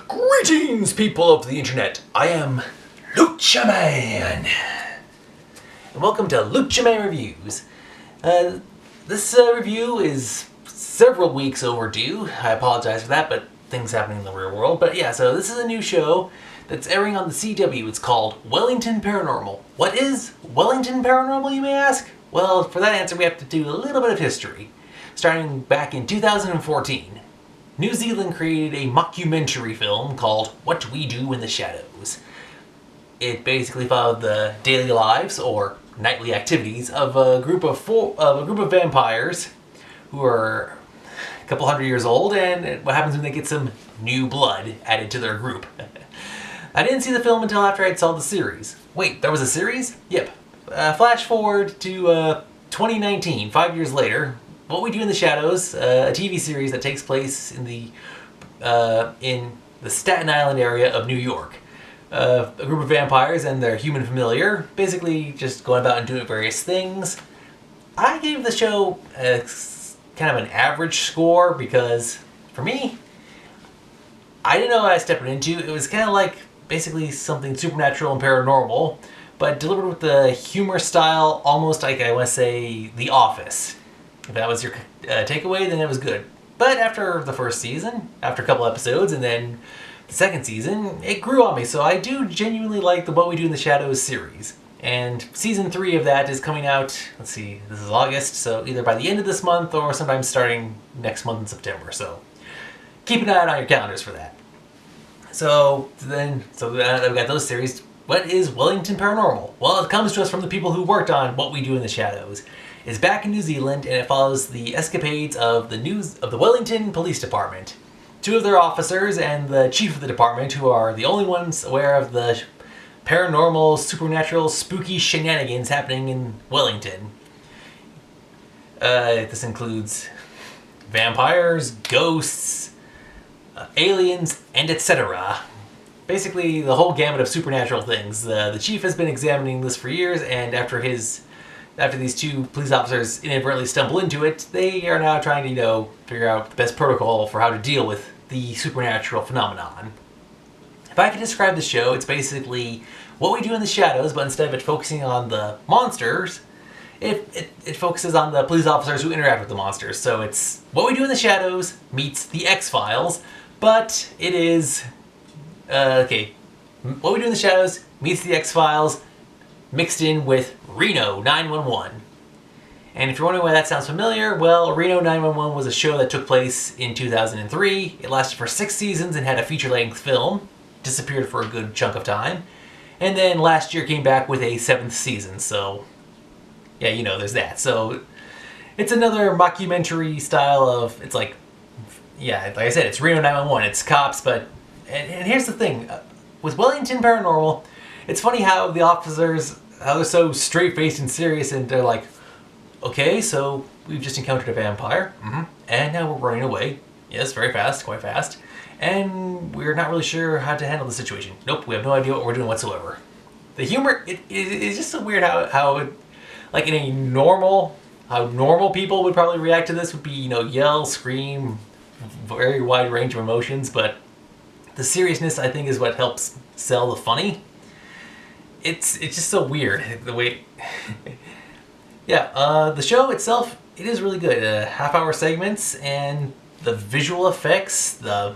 Greetings, people of the internet. I am LUCHA MAN. And welcome to LUCHA MAN Reviews. This review is several weeks overdue. I apologize for that, but things happening in the real world. But yeah, so this is a new show that's airing on the CW. It's called Wellington Paranormal. What is Wellington Paranormal, you may ask? Well, for that answer, we have to do a little bit of history. Starting back in 2014. New Zealand created a mockumentary film called What We Do in the Shadows. It basically followed the daily lives or nightly activities of a group of vampires who are a couple hundred years old, and what happens when they get some new blood added to their group. I didn't see the film until after I saw the series. Wait, there was a series? Yep. Flash forward to 2019, 5 years later. What We Do in the Shadows, a TV series that takes place in the Staten Island area of New York. A group of vampires and their human familiar, basically just going about and doing various things. I gave the show kind of an average score because, for me, I didn't know what I was stepping into. It was kind of like basically something supernatural and paranormal, but delivered with the humor style, almost like I want to say The Office. If that was your takeaway, then it was good. But after the first season, after a couple episodes, and then the second season, it grew on me. So I do genuinely like the What We Do in the Shadows series. And season 3 of that is coming out, let's see, this is August, so either by the end of this month or sometime starting next month in September. So keep an eye out on your calendars for that. So we've got those series. What is Wellington Paranormal? Well, it comes to us from the people who worked on What We Do in the Shadows. It's back in New Zealand, and it follows the escapades of the Wellington Police Department. 2 of their officers and the chief of the department, who are the only ones aware of the paranormal, supernatural, spooky shenanigans happening in Wellington. This includes vampires, ghosts, aliens, and etc. Basically, the whole gamut of supernatural things. The chief has been examining this for years, and after these 2 police officers inadvertently stumble into it, they are now trying to, figure out the best protocol for how to deal with the supernatural phenomenon. If I could describe the show, it's basically What We Do in the Shadows, but instead of it focusing on the monsters, it focuses on the police officers who interact with the monsters. So it's What We Do in the Shadows meets The X-Files, but it is... What We Do in the Shadows meets The X-Files mixed in with Reno 911. And if you're wondering why that sounds familiar, well, Reno 911 was a show that took place in 2003. It lasted for 6 seasons and had a feature-length film. Disappeared for a good chunk of time. And then last year came back with a 7th season, so... yeah, there's that. So, it's another mockumentary style of... it's like... yeah, like I said, it's Reno 911. It's cops, but... and here's the thing. With Wellington Paranormal, it's funny how the officers... how they're so straight-faced and serious, and they're like, okay, so we've just encountered a vampire, and now we're running away. Yes, very fast, quite fast. And we're not really sure how to handle the situation. Nope, we have no idea what we're doing whatsoever. The humor, it's just so weird how it, like how normal people would probably react to this would be, yell, scream, very wide range of emotions, but the seriousness, I think, is what helps sell the funny. It's just so weird the way. Yeah, the show itself, it is really good. Half-hour segments, and the visual effects. The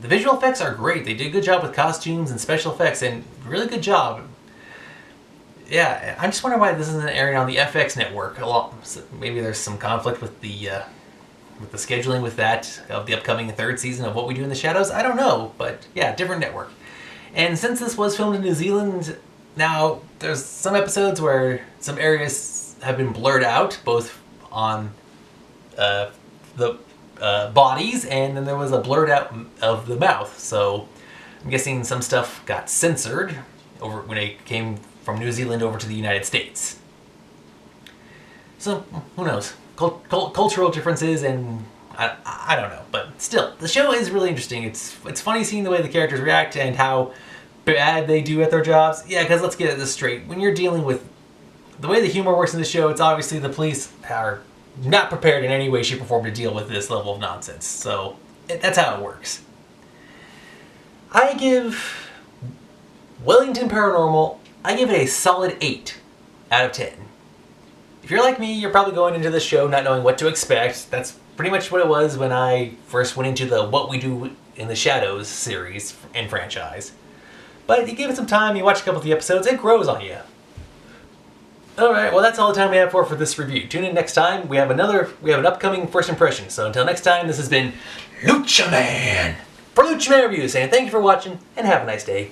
visual effects are great. They did a good job with costumes and special effects, and really good job. Yeah, I'm just wondering why this isn't airing on the FX network. Maybe there's some conflict with the scheduling with that of the upcoming 3rd season of What We Do in the Shadows. I don't know, but yeah, different network. And since this was filmed in New Zealand. Now, there's some episodes where some areas have been blurred out, both on the bodies, and then there was a blurred out of the mouth. So I'm guessing some stuff got censored over when it came from New Zealand over to the United States. So, who knows? Cultural differences, and I don't know. But still, the show is really interesting. It's funny seeing the way the characters react and how bad they do at their jobs. Yeah, because let's get this straight. When you're dealing with the way the humor works in the show, it's obviously the police are not prepared in any way, shape, or form to deal with this level of nonsense. So that's how it works. I give Wellington Paranormal, I give it a solid 8 out of 10. If you're like me, you're probably going into this show not knowing what to expect. That's pretty much what it was when I first went into the What We Do in the Shadows series and franchise. But you give it some time, you watch a couple of the episodes, it grows on you. Alright, well that's all the time we have for this review. Tune in next time, we have an upcoming first impression. So until next time, this has been LUCHA MAN for LUCHA MAN Reviews, saying thank you for watching and have a nice day.